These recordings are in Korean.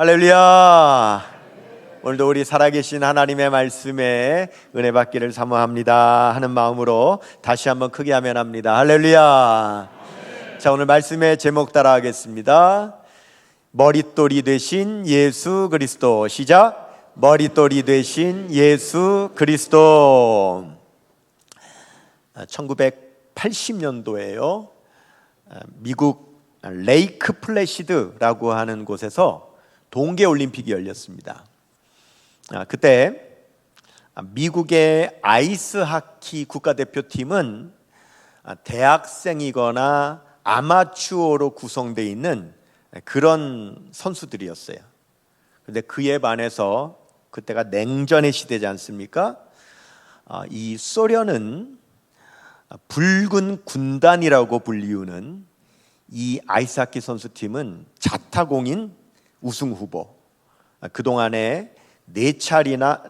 할렐루야. 오늘도 우리 살아계신 하나님의 말씀에 은혜 받기를 사모합니다 하는 마음으로 다시 한번 크게 아멘합니다. 할렐루야. 자, 오늘 말씀의 제목 따라 하겠습니다. 머릿돌이 되신 예수 그리스도. 시작. 머릿돌이 되신 예수 그리스도. 1980년도에요 미국 레이크 플래시드라고 하는 곳에서 동계올림픽이 열렸습니다. 그때 미국의 아이스하키 국가대표팀은 대학생이거나 아마추어로 구성되어 있는 그런 선수들이었어요. 그런데 그에 반해서 그때가 냉전의 시대지 않습니까? 이 소련은 붉은 군단이라고 불리우는 이 아이스하키 선수팀은 자타공인 우승 후보. 그동안에 네 차례나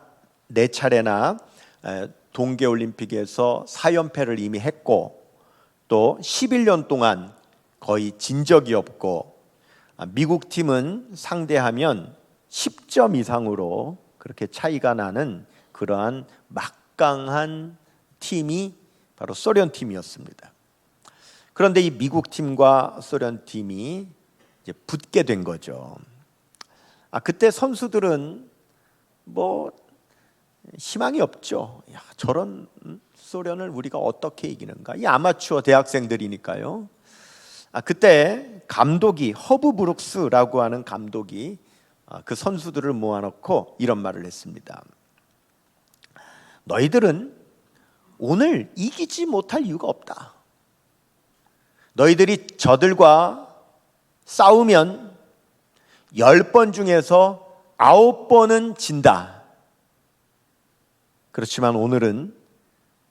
동계올림픽에서 4연패를 이미 했고 또 11년 동안 거의 진 적이 없고 미국 팀은 상대하면 10점 이상으로 그렇게 차이가 나는 그러한 막강한 팀이 바로 소련 팀이었습니다. 그런데 이 미국 팀과 소련 팀이 이제 붙게 된 거죠. 그때 선수들은 뭐 희망이 없죠. 야, 저런 소련을 우리가 어떻게 이기는가? 이 아마추어 대학생들이니까요. 그때 감독이 허브 브룩스라고 하는 감독이 그 선수들을 모아놓고 이런 말을 했습니다. 너희들은 오늘 이기지 못할 이유가 없다. 너희들이 저들과 싸우면 10번 중에서 9번은 진다. 그렇지만 오늘은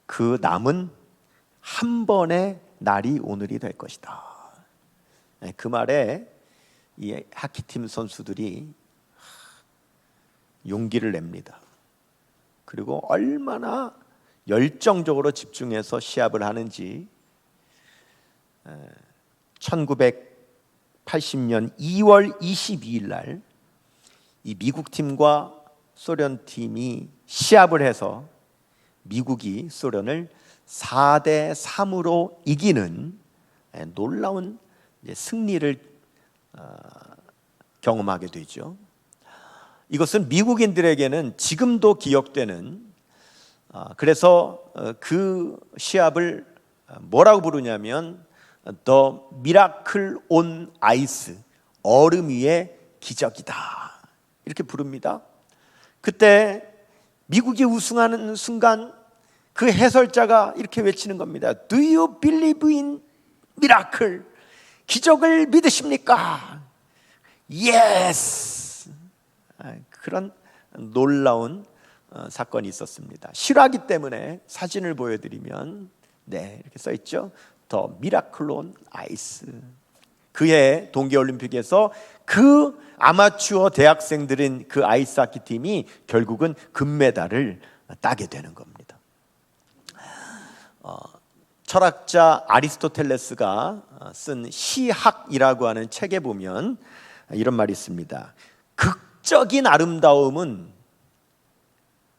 그 남은 한 번의 날이 오늘이 될 것이다. 그 말에 이 하키팀 선수들이 용기를 냅니다. 그리고 얼마나 열정적으로 집중해서 시합을 하는지 1980년 2월 22일 날 이 미국 팀과 소련 팀이 시합을 해서 미국이 소련을 4대 3으로 이기는 놀라운 승리를 경험하게 되죠. 이것은 미국인들에게는 지금도 기억되는, 그래서 그 시합을 뭐라고 부르냐면 The Miracle on Ice, 얼음 위의 기적이다, 이렇게 부릅니다. 그때 미국이 우승하는 순간 그 해설자가 이렇게 외치는 겁니다. Do you believe in miracle? 기적을 믿으십니까? Yes! 그런 놀라운 사건이 있었습니다. 실화기 때문에 사진을 보여드리면 이렇게 써있죠. The Miracle on Ice. 그해 동계올림픽에서 그 아마추어 대학생들인 그 아이스하키 팀이 결국은 금메달을 따게 되는 겁니다. 철학자 아리스토텔레스가 쓴 시학이라고 하는 책에 보면 이런 말이 있습니다. 극적인 아름다움은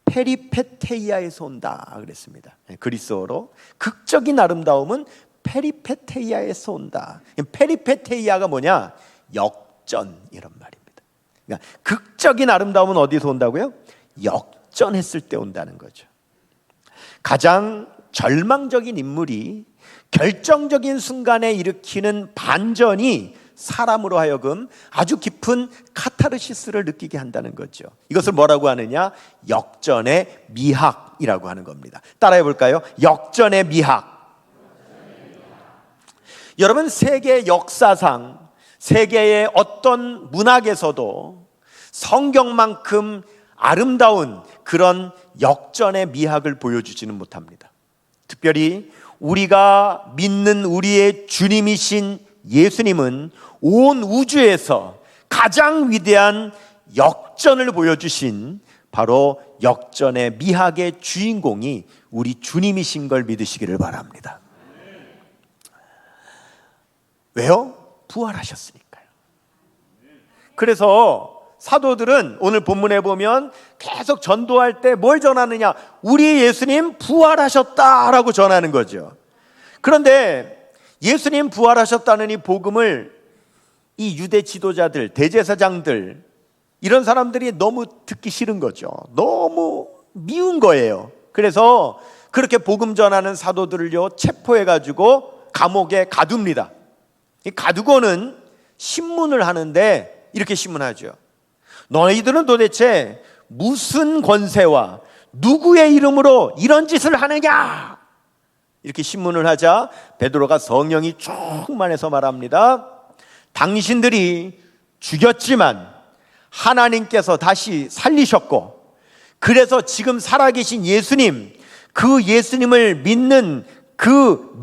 페리페테이아에서 온다 그랬습니다. 그리스어로 극적인 아름다움은 페리페테이아에서 온다. 페리페테이아가 뭐냐? 역전, 이런 말입니다. 그러니까 극적인 아름다움은 어디서 온다고요? 역전했을 때 온다는 거죠. 가장 절망적인 인물이 결정적인 순간에 일으키는 반전이 사람으로 하여금 아주 깊은 카타르시스를 느끼게 한다는 거죠. 이것을 뭐라고 하느냐? 역전의 미학이라고 하는 겁니다. 따라해 볼까요? 역전의 미학. 여러분, 세계 역사상 세계의 어떤 문학에서도 성경만큼 아름다운 그런 역전의 미학을 보여주지는 못합니다. 특별히 우리가 믿는 우리의 주님이신 예수님은 온 우주에서 가장 위대한 역전을 보여주신 바로 역전의 미학의 주인공이 우리 주님이신 걸 믿으시기를 바랍니다. 왜요? 부활하셨으니까요. 그래서 사도들은 오늘 본문에 보면 계속 전도할 때 뭘 전하느냐? 우리 예수님 부활하셨다라고 전하는 거죠. 그런데 예수님 부활하셨다는 이 복음을 이 유대 지도자들, 대제사장들, 이런 사람들이 너무 듣기 싫은 거죠. 너무 미운 거예요. 그래서 그렇게 복음 전하는 사도들을요 체포해가지고 감옥에 가둡니다. 가두고는 신문을 하는데 이렇게 신문하죠. 너희들은 도대체 무슨 권세와 누구의 이름으로 이런 짓을 하느냐? 이렇게 신문을 하자 베드로가 성령이 충만해서 말합니다. 당신들이 죽였지만 하나님께서 다시 살리셨고, 그래서 지금 살아계신 예수님, 그 예수님을 믿는 그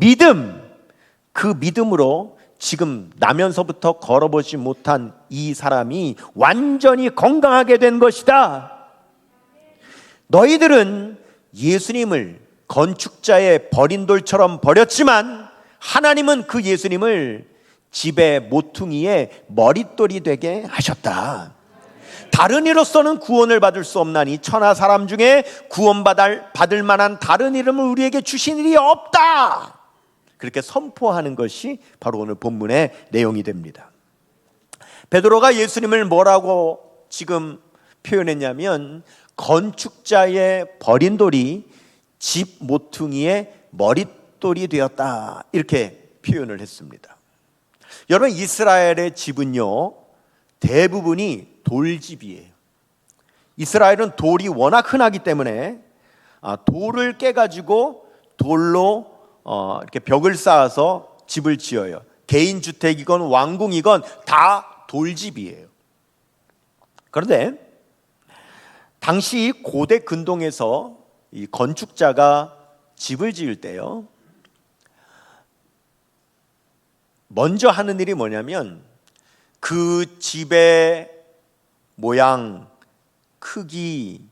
믿음으로 지금 나면서부터 걸어보지 못한 이 사람이 완전히 건강하게 된 것이다. 너희들은 예수님을 건축자의 버린 돌처럼 버렸지만 하나님은 그 예수님을 집의 모퉁이의 머릿돌이 되게 하셨다. 다른 이로서는 구원을 받을 수 없나니 천하 사람 중에 구원받을 만한 다른 이름을 우리에게 주신 일이 없다. 그렇게 선포하는 것이 바로 오늘 본문의 내용이 됩니다. 베드로가 예수님을 뭐라고 지금 표현했냐면 건축자의 버린 돌이 집 모퉁이의 머릿돌이 되었다, 이렇게 표현을 했습니다. 여러분, 이스라엘의 집은요 대부분이 돌집이에요. 이스라엘은 돌이 워낙 흔하기 때문에 돌을 깨가지고 돌로 이렇게 벽을 쌓아서 집을 지어요. 개인주택이건 왕궁이건 다 돌집이에요. 그런데 당시 고대 근동에서 이 건축자가 집을 지을 때요 먼저 하는 일이 뭐냐면 그 집의 모양, 크기,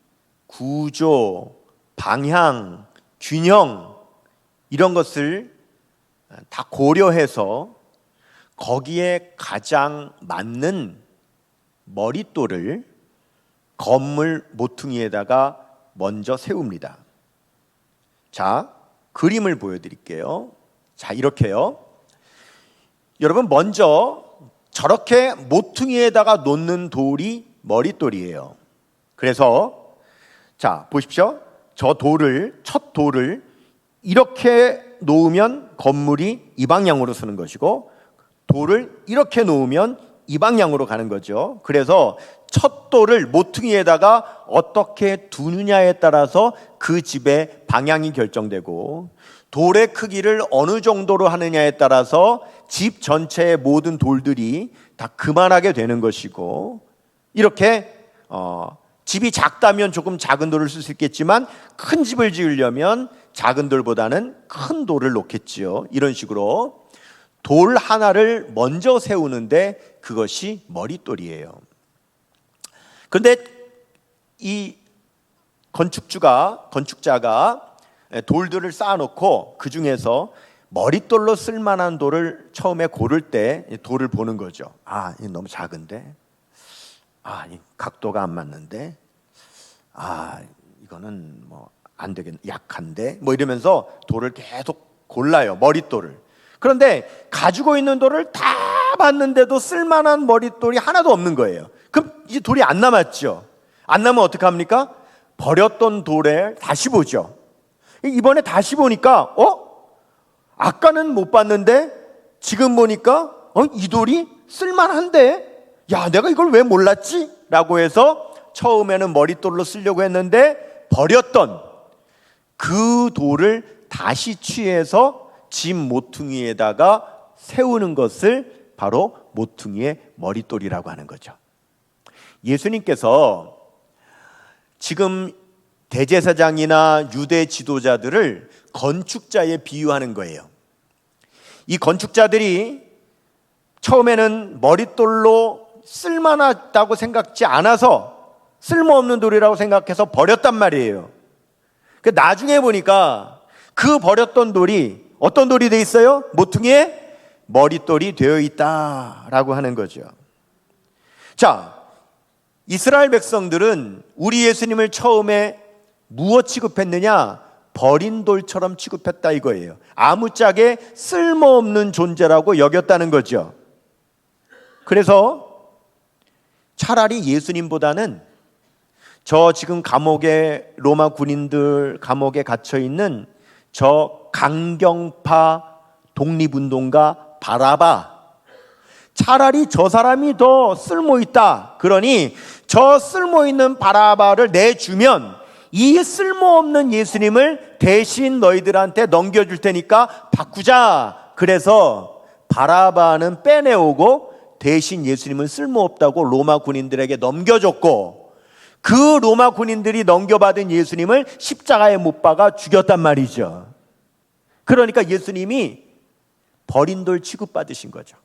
구조, 방향, 균형, 이런 것을 다 고려해서 거기에 가장 맞는 머릿돌을 건물 모퉁이에다가 먼저 세웁니다. 자, 그림을 보여드릴게요. 자, 이렇게요. 여러분, 먼저 저렇게 모퉁이에다가 놓는 돌이 머릿돌이에요. 그래서 자, 보십시오. 저 돌을, 첫 돌을 이렇게 놓으면 건물이 이 방향으로 서는 것이고, 돌을 이렇게 놓으면 이 방향으로 가는 거죠. 그래서 첫 돌을 모퉁이에다가 어떻게 두느냐에 따라서 그 집의 방향이 결정되고, 돌의 크기를 어느 정도로 하느냐에 따라서 집 전체의 모든 돌들이 다 그만하게 되는 것이고, 이렇게 집이 작다면 조금 작은 돌을 쓸 수 있겠지만 큰 집을 지으려면 작은 돌보다는 큰 돌을 놓겠지요. 이런 식으로 돌 하나를 먼저 세우는데 그것이 머릿돌이에요. 그런데 이 건축자가 돌들을 쌓아놓고 그 중에서 머릿돌로 쓸만한 돌을 처음에 고를 때 돌을 보는 거죠. 이 너무 작은데, 이 각도가 안 맞는데, 이거는 뭐 안 되겠네, 약한데, 뭐 이러면서 돌을 계속 골라요, 머릿돌을. 그런데 가지고 있는 돌을 다 봤는데도 쓸만한 머릿돌이 하나도 없는 거예요. 그럼 이제 돌이 안 남았죠. 안 남으면 어떡합니까? 버렸던 돌에 다시 보죠. 이번에 다시 보니까 아까는 못 봤는데 지금 보니까 이 돌이 쓸만한데, 야, 내가 이걸 왜 몰랐지? 라고 해서 처음에는 머릿돌로 쓰려고 했는데 버렸던 그 돌을 다시 취해서 집 모퉁이에다가 세우는 것을 바로 모퉁이의 머릿돌이라고 하는 거죠. 예수님께서 지금 대제사장이나 유대 지도자들을 건축자에 비유하는 거예요. 이 건축자들이 처음에는 머릿돌로 쓸만하다고 생각지 않아서 쓸모없는 돌이라고 생각해서 버렸단 말이에요. 나중에 보니까 그 버렸던 돌이 어떤 돌이 돼 있어요? 모퉁이에 머릿돌이 되어 있다라고 하는 거죠. 자, 이스라엘 백성들은 우리 예수님을 처음에 무엇 취급했느냐? 버린 돌처럼 취급했다 이거예요. 아무짝에 쓸모없는 존재라고 여겼다는 거죠. 그래서 차라리 예수님보다는 저 지금 감옥에 로마 군인들 감옥에 갇혀 있는 저 강경파 독립운동가 바라바, 차라리 저 사람이 더 쓸모있다. 그러니 저 쓸모있는 바라바를 내주면 이 쓸모없는 예수님을 대신 너희들한테 넘겨줄 테니까 바꾸자. 그래서 바라바는 빼내오고 대신 예수님은 쓸모없다고 로마 군인들에게 넘겨줬고, 그 로마 군인들이 넘겨받은 예수님을 십자가에 못 박아 죽였단 말이죠. 그러니까 예수님이 버린 돌 취급받으신 거죠.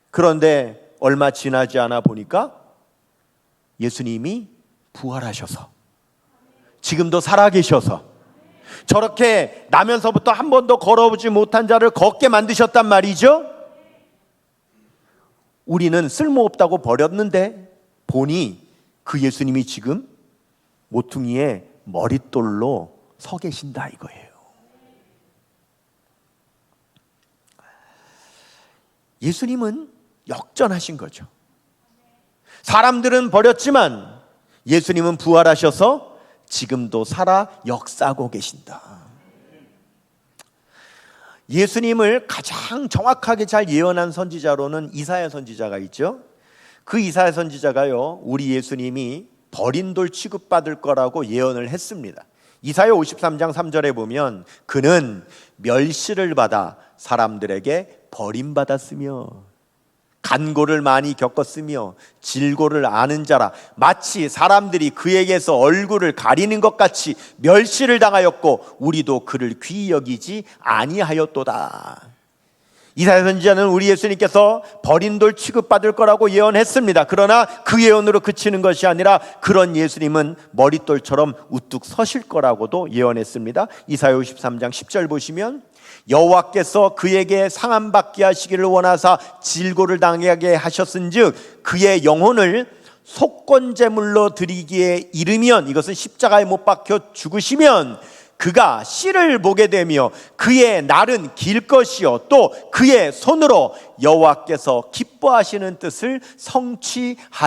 그런데 얼마 지나지 않아 보니까 예수님이 부활하셔서 지금도 살아계셔서 저렇게 나면서부터 한 번도 걸어보지 못한 자를 걷게 만드셨단 말이죠. 우리는 쓸모없다고 버렸는데 보니 그 예수님이 지금 모퉁이에 머릿돌로 서 계신다 이거예요. 예수님은 역전하신 거죠. 사람들은 버렸지만 예수님은 부활하셔서 지금도 살아 역사하고 계신다. 예수님을 가장 정확하게 잘 예언한 선지자로는 이사야 선지자가 있죠. 그 이사야 선지자가요, 우리 예수님이 버린 돌 취급받을 거라고 예언을 했습니다. 이사야 53장 3절에 보면 그는 멸시를 받아 사람들에게 버림받았으며 간고를 많이 겪었으며 질고를 아는 자라, 마치 사람들이 그에게서 얼굴을 가리는 것 같이 멸시를 당하였고 우리도 그를 귀히 여기지 아니하였도다. 이사야 선지자는 우리 예수님께서 버린 돌 취급받을 거라고 예언했습니다. 그러나 그 예언으로 그치는 것이 아니라 그런 예수님은 머릿돌처럼 우뚝 서실 거라고도 예언했습니다. 이사야 53장 10절 보시면 여호와께서 그에게 상함받게 하시기를 원하사 질고를 당하게 하셨은즉 그의 영혼을 속건제물로 드리기에 이르면, 이것은 십자가에 못 박혀 죽으시면 그가 씨를 보게 되며 그의 날은 길 것이요 또 그의 손으로 여호와께서 기뻐하시는 뜻을 성취하리로다.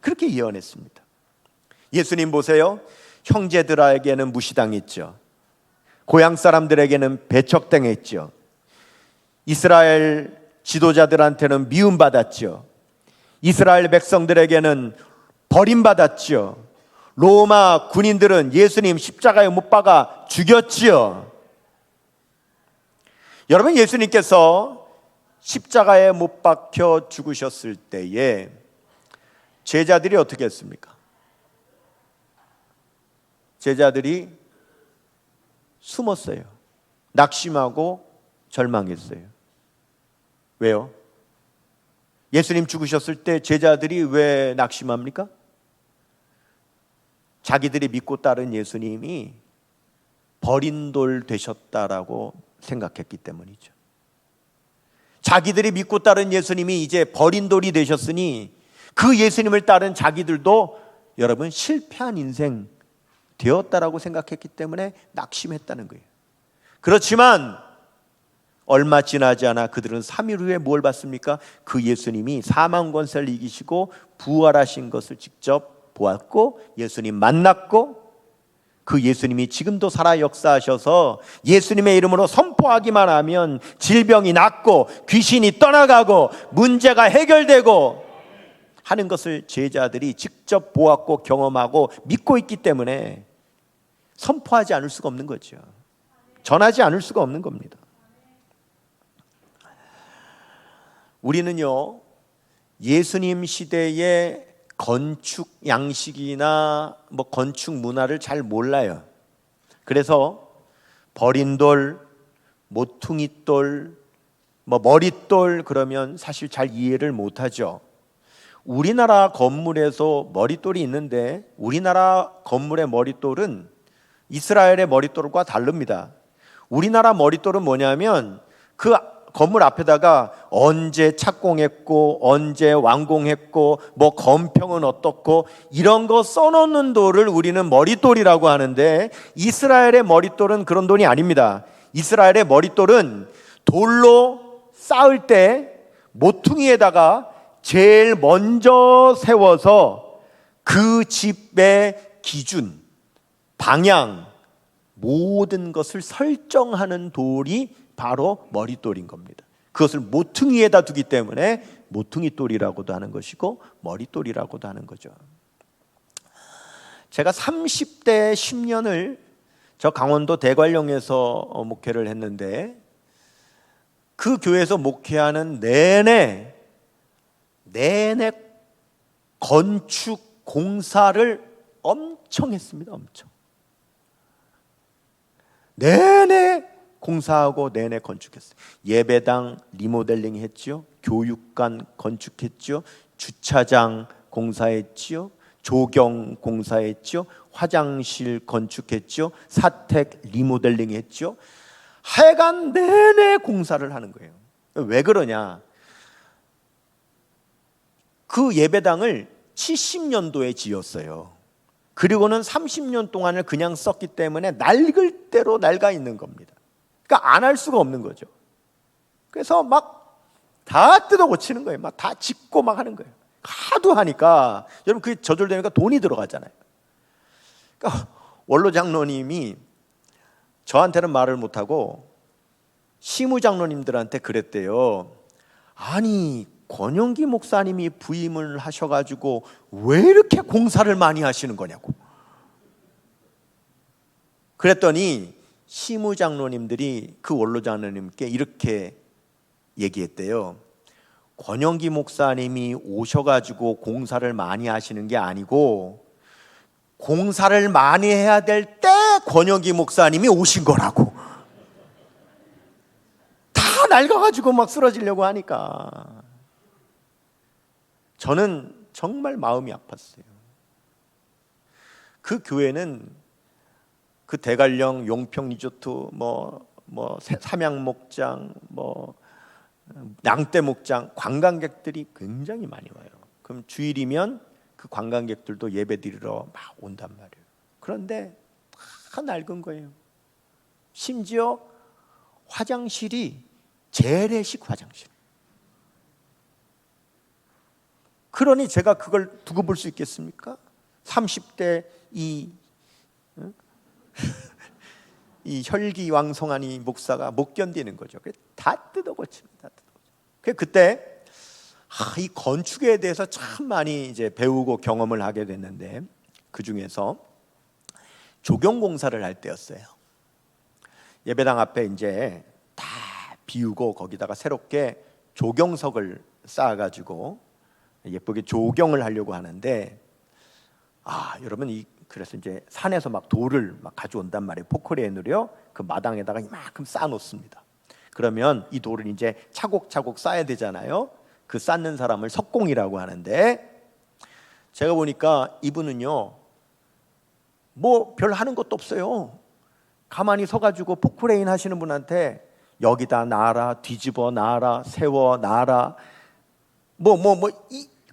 그렇게 예언했습니다. 예수님 보세요. 형제들에게는 무시당했죠. 고향 사람들에게는 배척당했죠. 이스라엘 지도자들한테는 미움받았죠. 이스라엘 백성들에게는 버림받았죠. 로마 군인들은 예수님 십자가에 못 박아 죽였지요. 여러분, 예수님께서 십자가에 못 박혀 죽으셨을 때에 제자들이 어떻게 했습니까? 제자들이 숨었어요. 낙심하고 절망했어요. 왜요? 예수님 죽으셨을 때 제자들이 왜 낙심합니까? 자기들이 믿고 따른 예수님이 버린 돌 되셨다라고 생각했기 때문이죠. 자기들이 믿고 따른 예수님이 이제 버린 돌이 되셨으니 그 예수님을 따른 자기들도 여러분 실패한 인생 되었다라고 생각했기 때문에 낙심했다는 거예요. 그렇지만 얼마 지나지 않아 그들은 3일 후에 뭘 봤습니까? 그 예수님이 사망 권세를 이기시고 부활하신 것을 직접 보았고 예수님 만났고 그 예수님이 지금도 살아 역사하셔서 예수님의 이름으로 선포하기만 하면 질병이 낫고 귀신이 떠나가고 문제가 해결되고 하는 것을 제자들이 직접 보았고 경험하고 믿고 있기 때문에 선포하지 않을 수가 없는 거죠. 전하지 않을 수가 없는 겁니다. 우리는요, 예수님 시대의 건축 양식이나 건축 문화를 잘 몰라요. 그래서 버린 돌, 모퉁이 돌, 머릿돌 그러면 사실 잘 이해를 못하죠. 우리나라 건물에서 머릿돌이 있는데 우리나라 건물의 머릿돌은 이스라엘의 머릿돌과 다릅니다. 우리나라 머릿돌은 뭐냐면 그 건물 앞에다가 언제 착공했고 언제 완공했고 뭐 건평은 어떻고 이런 거 써놓는 돌을 우리는 머릿돌이라고 하는데, 이스라엘의 머릿돌은 그런 돌이 아닙니다. 이스라엘의 머릿돌은 돌로 쌓을 때 모퉁이에다가 제일 먼저 세워서 그 집의 기준, 방향, 모든 것을 설정하는 돌이 바로 머릿돌인 겁니다. 그것을 모퉁이에다 두기 때문에 모퉁이돌이라고도 하는 것이고 머릿돌이라고도 하는 거죠. 제가 30대 10년을 저 강원도 대관령에서 목회를 했는데, 그 교회에서 목회하는 내내 건축 공사를 엄청 했습니다. 엄청. 내내 공사하고 내내 건축했어요. 예배당 리모델링 했죠. 교육관 건축했죠. 주차장 공사했죠. 조경 공사했죠. 화장실 건축했죠. 사택 리모델링 했죠. 하여간 내내 공사를 하는 거예요. 왜 그러냐? 그 예배당을 70년도에 지었어요. 그리고는 30년 동안을 그냥 썼기 때문에 낡을 대로 낡아 있는 겁니다. 그러니까 안 할 수가 없는 거죠. 그래서 막 다 뜯어 고치는 거예요. 막 다 짓고 막 하는 거예요. 하도 하니까 여러분, 그게 저절되니까 돈이 들어가잖아요. 그러니까 원로 장로님이 저한테는 말을 못하고 시무 장로님들한테 그랬대요. 아니, 권영기 목사님이 부임을 하셔가지고 왜 이렇게 공사를 많이 하시는 거냐고. 그랬더니 시무 장로님들이 그 원로 장로님께 이렇게 얘기했대요. 권영기 목사님이 오셔가지고 공사를 많이 하시는 게 아니고, 공사를 많이 해야 될 때 권영기 목사님이 오신 거라고. 다 낡아가지고 막 쓰러지려고 하니까. 저는 정말 마음이 아팠어요. 그 교회는 그 대관령 용평 리조트 삼양 목장 양떼 목장 관광객들이 굉장히 많이 와요. 그럼 주일이면 그 관광객들도 예배 드리러 막 온단 말이에요. 그런데 다 낡은 거예요. 심지어 화장실이 재래식 화장실. 그러니 제가 그걸 두고 볼 수 있겠습니까? 30대 이 혈기왕성한 이 목사가 못 견디는 거죠. 다 뜯어 고칩니다. 그때 이 건축에 대해서 참 많이 이제 배우고 경험을 하게 됐는데, 그 중에서 조경 공사를 할 때였어요. 예배당 앞에 이제 다 비우고 거기다가 새롭게 조경석을 쌓아가지고 예쁘게 조경을 하려고 하는데, 여러분, 그래서 이제 산에서 막 돌을 막 가져온단 말이에요. 포크레인으로요. 그 마당에다가 이만큼 쌓아놓습니다. 그러면 이 돌을 이제 차곡차곡 쌓아야 되잖아요. 그 쌓는 사람을 석공이라고 하는데, 제가 보니까 이분은요, 뭐 별 하는 것도 없어요. 가만히 서가지고 포크레인 하시는 분한테 여기다 놔라, 뒤집어 놔라, 세워 놔라,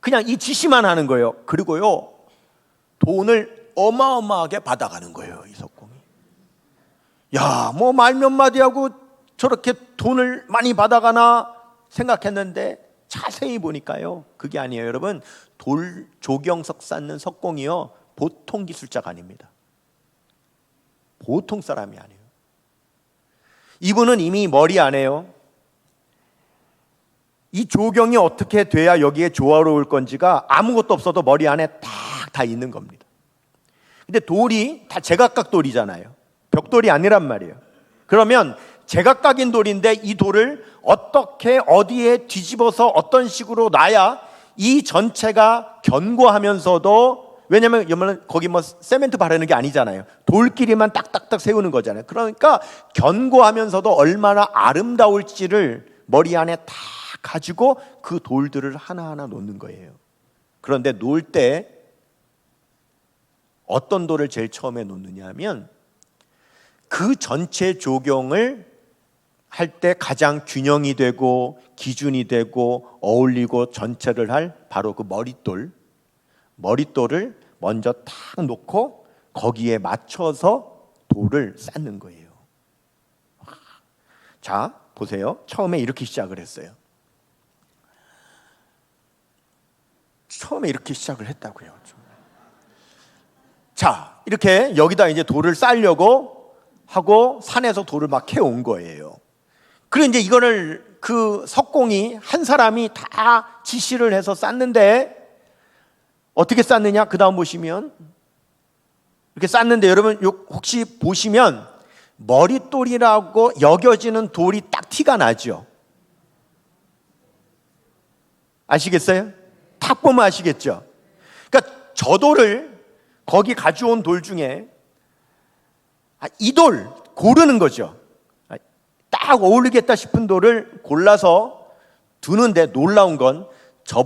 그냥 이 지시만 하는 거예요. 그리고요, 돈을 어마어마하게 받아가는 거예요, 이 석공이. 야, 말 몇 마디 하고 저렇게 돈을 많이 받아가나 생각했는데, 자세히 보니까요, 그게 아니에요. 여러분, 돌 조경석 쌓는 석공이요, 보통 기술자가 아닙니다. 보통 사람이 아니에요. 이분은 이미 머리 안에요, 이 조경이 어떻게 돼야 여기에 조화로울 건지가 아무것도 없어도 머리 안에 다 있는 겁니다. 근데 돌이 다 제각각 돌이잖아요. 벽돌이 아니란 말이에요. 그러면 제각각인 돌인데 이 돌을 어떻게 어디에 뒤집어서 어떤 식으로 놔야 이 전체가 견고하면서도, 왜냐면 거기 세멘트 바르는 게 아니잖아요. 돌끼리만 딱딱딱 세우는 거잖아요. 그러니까 견고하면서도 얼마나 아름다울지를 머리 안에 다 가지고 그 돌들을 하나하나 놓는 거예요. 그런데 놓을 때 어떤 돌을 제일 처음에 놓느냐 하면, 그 전체 조경을 때 가장 균형이 되고 기준이 되고 어울리고 전체를 할 바로 그 머릿돌을 먼저 탁 놓고 거기에 맞춰서 돌을 쌓는 거예요. 자, 보세요. 처음에 이렇게 시작을 했어요. 처음에 이렇게 시작을 했다고요. 자, 이렇게 여기다 이제 돌을 쌓으려고 하고 산에서 돌을 막 캐온 거예요. 그리고 이제 이거를 그 석공이 한 사람이 다 지시를 해서 쌓는데 어떻게 쌓느냐? 그 다음 보시면 이렇게 쌓는데 여러분 혹시 보시면 머릿돌이라고 여겨지는 돌이 딱 티가 나죠? 아시겠어요? 딱 보면 아시겠죠? 그러니까 저 돌을 거기 가져온 돌 중에 이 돌 고르는 거죠. 딱 어울리겠다 싶은 돌을 골라서 두는데 놀라운 건 저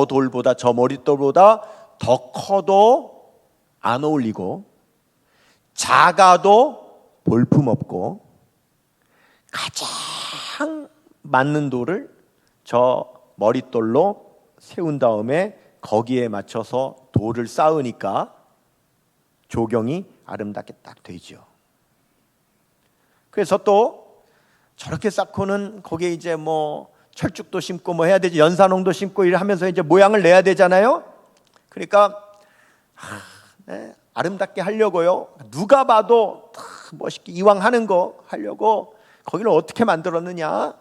돌보다 저 머릿돌보다 더 커도 안 어울리고 작아도 볼품없고 가장 맞는 돌을 저 머릿돌로 세운 다음에 거기에 맞춰서 돌을 쌓으니까 조경이 아름답게 딱 되죠. 그래서 또 저렇게 쌓고는 거기에 이제 뭐 철쭉도 심고 뭐 해야 되지, 연산홍도 심고 이러면서 이제 모양을 내야 되잖아요. 그러니까 아름답게 하려고요. 누가 봐도 멋있게 이왕 하는 거 하려고 거기를 어떻게 만들었느냐?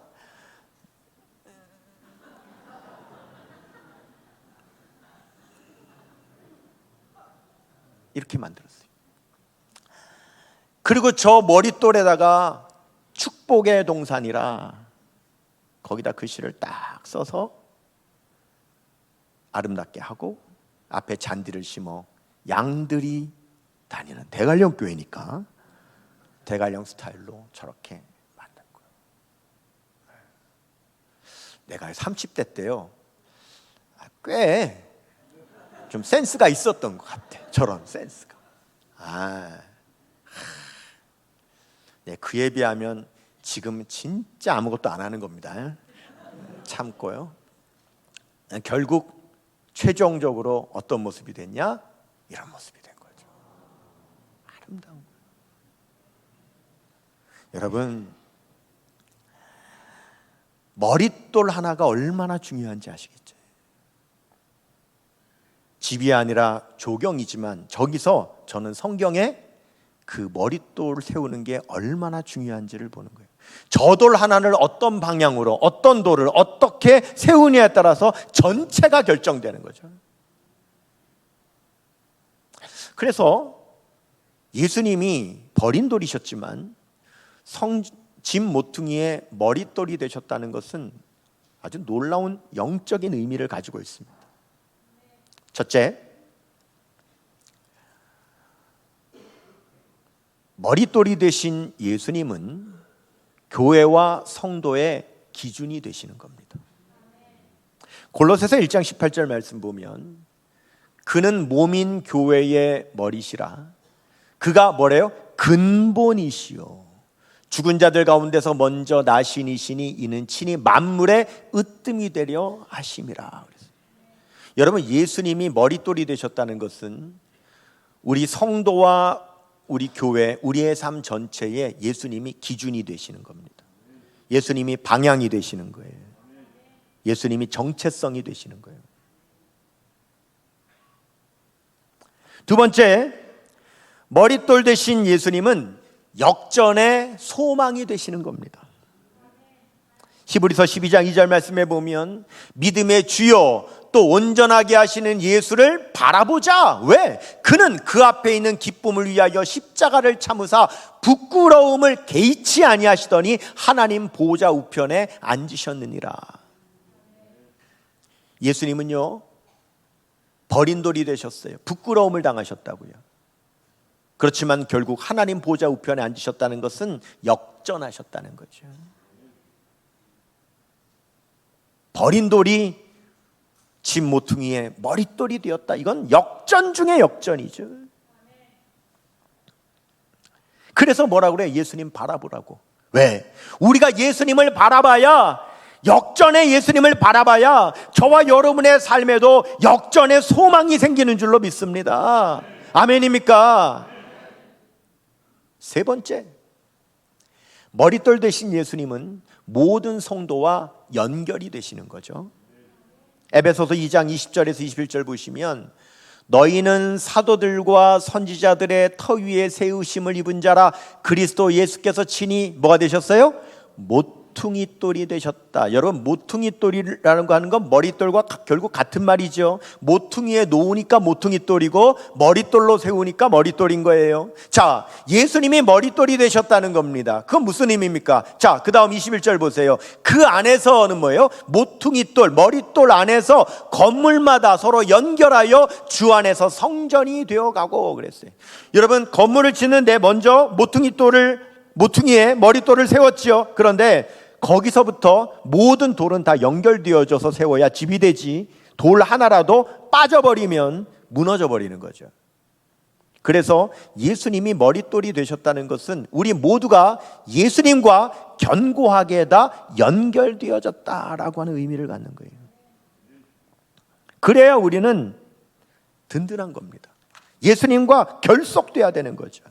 이렇게 만들었어요. 그리고 저 머릿돌에다가 축복의 동산이라 거기다 글씨를 딱 써서 아름답게 하고 앞에 잔디를 심어 양들이 다니는 대관령 교회니까 대관령 스타일로 저렇게 만든 거예요. 내가 30대 때요 꽤 좀 센스가 있었던 것 같아. 저런 센스가. 네, 그에 비하면 지금 진짜 아무것도 안 하는 겁니다. 참고요. 결국 최종적으로 어떤 모습이 됐냐? 이런 모습이 된 거죠. 아름다운 거예요. 여러분, 머릿돌 하나가 얼마나 중요한지 아시겠죠? 집이 아니라 조경이지만 저기서 저는 성경에 그 머릿돌을 세우는 게 얼마나 중요한지를 보는 거예요. 저 돌 하나를 어떤 방향으로 어떤 돌을 어떻게 세우느냐에 따라서 전체가 결정되는 거죠. 그래서 예수님이 버린 돌이셨지만 집 모퉁이의 머릿돌이 되셨다는 것은 아주 놀라운 영적인 의미를 가지고 있습니다. 첫째, 머릿돌이 되신 예수님은 교회와 성도의 기준이 되시는 겁니다. 골로새서 1장 18절 말씀 보면 그는 몸인 교회의 머리시라. 그가 뭐래요? 근본이시요 죽은 자들 가운데서 먼저 나신 이시니 이는 친히 만물의 으뜸이 되려 하심이라. 여러분, 예수님이 머릿돌이 되셨다는 것은 우리 성도와 우리 교회, 우리의 삶 전체에 예수님이 기준이 되시는 겁니다. 예수님이 방향이 되시는 거예요. 예수님이 정체성이 되시는 거예요. 두 번째, 머릿돌 되신 예수님은 역전의 소망이 되시는 겁니다. 히브리서 12장 2절 말씀에 보면 믿음의 주요 또 온전하게 하시는 예수를 바라보자. 왜? 그는 그 앞에 있는 기쁨을 위하여 십자가를 참으사 부끄러움을 개의치 아니하시더니 하나님 보좌 우편에 앉으셨느니라. 예수님은요 버린 돌이 되셨어요. 부끄러움을 당하셨다고요. 그렇지만 결국 하나님 보좌 우편에 앉으셨다는 것은 역전하셨다는 거죠. 버린 돌이 집 모퉁이에 머릿돌이 되었다. 이건 역전 중의 역전이죠. 그래서 뭐라고 그래요? 예수님 바라보라고. 왜? 우리가 예수님을 바라봐야, 역전의 예수님을 바라봐야 저와 여러분의 삶에도 역전의 소망이 생기는 줄로 믿습니다. 아멘입니까? 세 번째, 머릿돌 되신 예수님은 모든 성도와 연결이 되시는 거죠. 에베소서 2장 20절에서 21절 보시면, 너희는 사도들과 선지자들의 터 위에 세우심을 입은 자라. 그리스도 예수께서 친히 뭐가 되셨어요? 모퉁이 돌이 되셨다. 여러분, 모퉁이 돌이라는 거 하는 건 머릿돌과 결국 같은 말이죠. 모퉁이에 놓으니까 모퉁이 돌이고 머릿돌로 세우니까 머릿돌인 거예요. 자, 예수님이 머릿돌이 되셨다는 겁니다. 그건 무슨 의미입니까? 자, 그 다음 21절 보세요. 그 안에서는 뭐예요? 모퉁이 돌, 머릿돌 안에서 건물마다 서로 연결하여 주 안에서 성전이 되어가고 그랬어요. 여러분, 건물을 짓는데 먼저 모퉁이에 머릿돌을 세웠죠. 그런데 거기서부터 모든 돌은 다 연결되어져서 세워야 집이 되지, 돌 하나라도 빠져버리면 무너져 버리는 거죠. 그래서 예수님이 머릿돌이 되셨다는 것은 우리 모두가 예수님과 견고하게 다 연결되어졌다라고 하는 의미를 갖는 거예요. 그래야 우리는 든든한 겁니다. 예수님과 결속돼야 되는 거죠.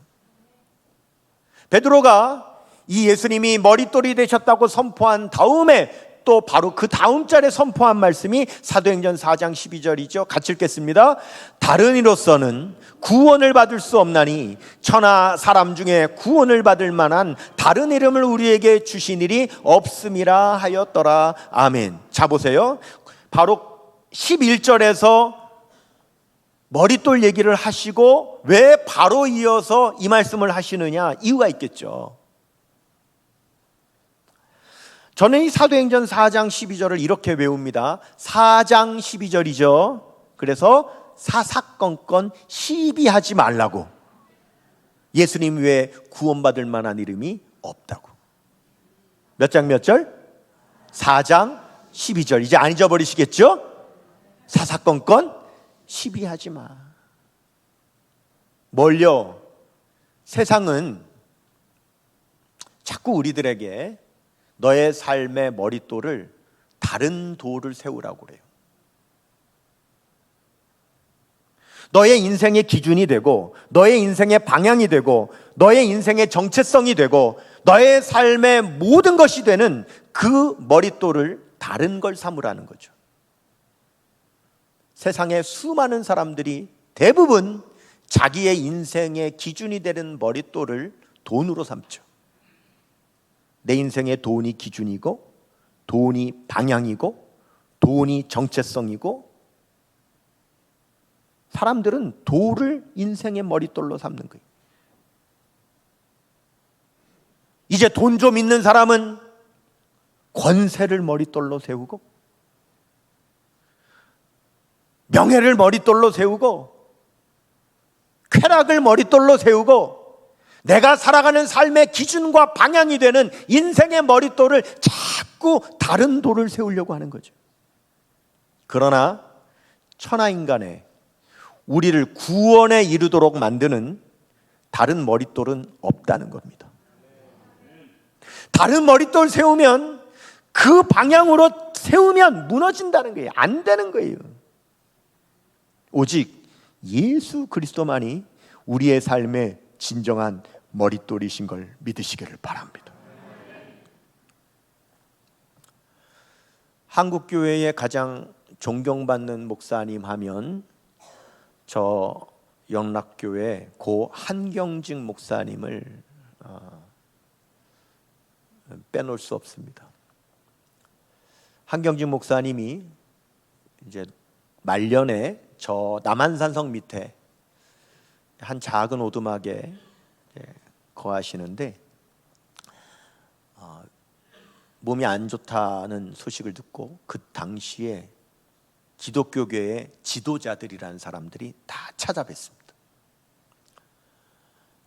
베드로가 이 예수님이 머릿돌이 되셨다고 선포한 다음에 또 바로 그 다음 절에 선포한 말씀이 사도행전 4장 12절이죠. 같이 읽겠습니다. 다른 이로서는 구원을 받을 수 없나니 천하 사람 중에 구원을 받을 만한 다른 이름을 우리에게 주신 일이 없음이라 하였더라. 아멘. 자, 보세요. 바로 11절에서 머릿돌 얘기를 하시고 왜 바로 이어서 이 말씀을 하시느냐? 이유가 있겠죠. 저는 이 사도행전 4장 12절을 이렇게 외웁니다. 4장 12절이죠. 그래서 사사건건 시비하지 말라고. 예수님 외에 구원받을 만한 이름이 없다고. 몇 장 몇 절? 4장 12절. 이제 안 잊어버리시겠죠? 사사건건 시비하지 마. 뭘요? 세상은 자꾸 우리들에게 너의 삶의 머릿돌을 다른 돌을 세우라고 그래요. 너의 인생의 기준이 되고, 너의 인생의 방향이 되고, 너의 인생의 정체성이 되고, 너의 삶의 모든 것이 되는 그 머릿돌을 다른 걸 삼으라는 거죠. 세상의 수많은 사람들이 대부분 자기의 인생의 기준이 되는 머릿돌을 돈으로 삼죠. 내 인생의 돈이 기준이고, 돈이 방향이고, 돈이 정체성이고, 사람들은 돌을 인생의 머릿돌로 삼는 거예요. 이제 돈 좀 있는 사람은 권세를 머릿돌로 세우고, 명예를 머릿돌로 세우고, 쾌락을 머릿돌로 세우고, 내가 살아가는 삶의 기준과 방향이 되는 인생의 머릿돌을 자꾸 다른 돌을 세우려고 하는 거죠. 그러나 천하인간의 우리를 구원에 이르도록 만드는 다른 머릿돌은 없다는 겁니다. 다른 머릿돌 세우면, 그 방향으로 세우면 무너진다는 거예요. 안 되는 거예요. 오직 예수 그리스도만이 우리의 삶의 진정한 머릿돌이신 걸 믿으시기를 바랍니다. 한국교회의 가장 존경받는 목사님 하면 저 영락교회 고 한경직 목사님을 빼놓을 수 없습니다. 한경직 목사님이 이제 말년에 저 남한산성 밑에 한 작은 오두막에 거하시는데 몸이 안 좋다는 소식을 듣고 그 당시에 기독교계의 지도자들이라는 사람들이 다 찾아뵀습니다.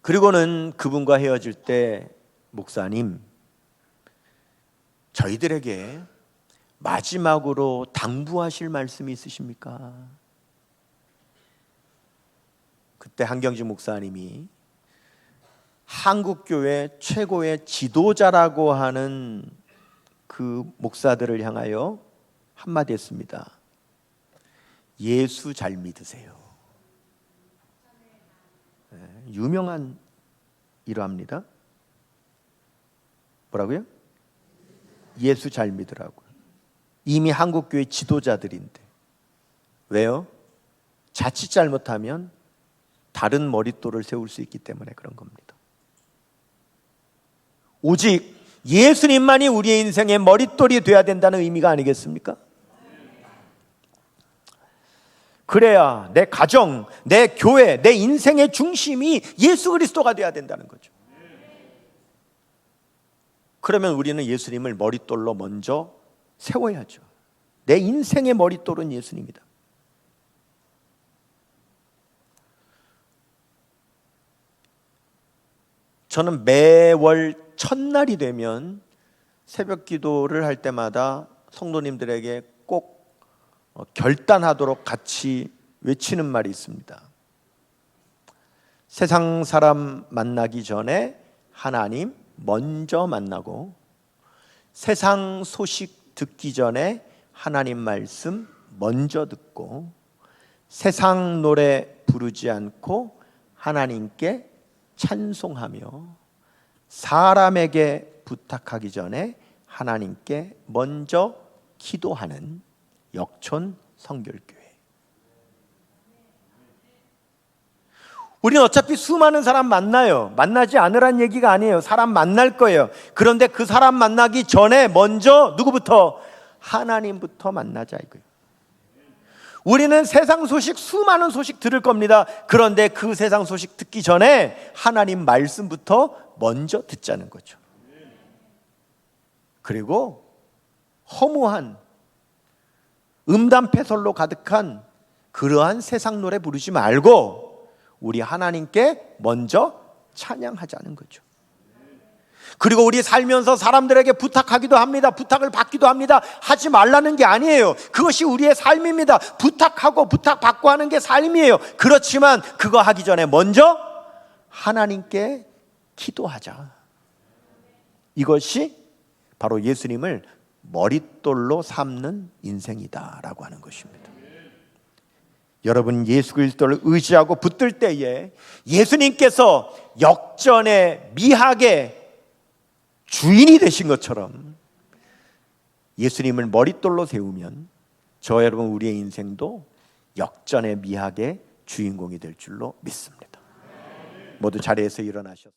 그리고는 그분과 헤어질 때, 목사님, 저희들에게 마지막으로 당부하실 말씀이 있으십니까? 그때 한경직 목사님이 한국교회 최고의 지도자라고 하는 그 목사들을 향하여 한마디 했습니다. 예수 잘 믿으세요. 유명한 일화입니다. 뭐라고요? 예수 잘 믿으라고요. 이미 한국교회 지도자들인데. 왜요? 자칫 잘못하면 다른 머릿돌을 세울 수 있기 때문에 그런 겁니다. 오직 예수님만이 우리의 인생의 머릿돌이 되어야 된다는 의미가 아니겠습니까? 그래야 내 가정, 내 교회, 내 인생의 중심이 예수 그리스도가 되어야 된다는 거죠. 그러면 우리는 예수님을 머릿돌로 먼저 세워야죠. 내 인생의 머릿돌은 예수님이다. 저는 매월 첫날이 되면 새벽 기도를 할 때마다 성도님들에게 꼭 결단하도록 같이 외치는 말이 있습니다. 세상 사람 만나기 전에 하나님 먼저 만나고, 세상 소식 듣기 전에 하나님 말씀 먼저 듣고, 세상 노래 부르지 않고 하나님께 찬송하며, 사람에게 부탁하기 전에 하나님께 먼저 기도하는 역촌 성결교회. 우리는 어차피 수많은 사람 만나요. 만나지 않으란 얘기가 아니에요. 사람 만날 거예요. 그런데 그 사람 만나기 전에 먼저 누구부터? 하나님부터 만나자 이거예요. 우리는 세상 소식, 수많은 소식 들을 겁니다. 그런데 그 세상 소식 듣기 전에 하나님 말씀부터 먼저 듣자는 거죠. 그리고 허무한 음담패설로 가득한 그러한 세상 노래 부르지 말고 우리 하나님께 먼저 찬양하자는 거죠. 그리고 우리 살면서 사람들에게 부탁하기도 합니다. 부탁을 받기도 합니다. 하지 말라는 게 아니에요. 그것이 우리의 삶입니다. 부탁하고 부탁받고 하는 게 삶이에요. 그렇지만 그거 하기 전에 먼저 하나님께 기도하자. 이것이 바로 예수님을 머릿돌로 삼는 인생이다라고 하는 것입니다. 여러분, 예수 그리스도를 의지하고 붙들 때에 예수님께서 역전의 미학의 주인이 되신 것처럼 예수님을 머릿돌로 세우면 저 여러분 우리의 인생도 역전의 미학의 주인공이 될 줄로 믿습니다. 모두 자리에서 일어나셔서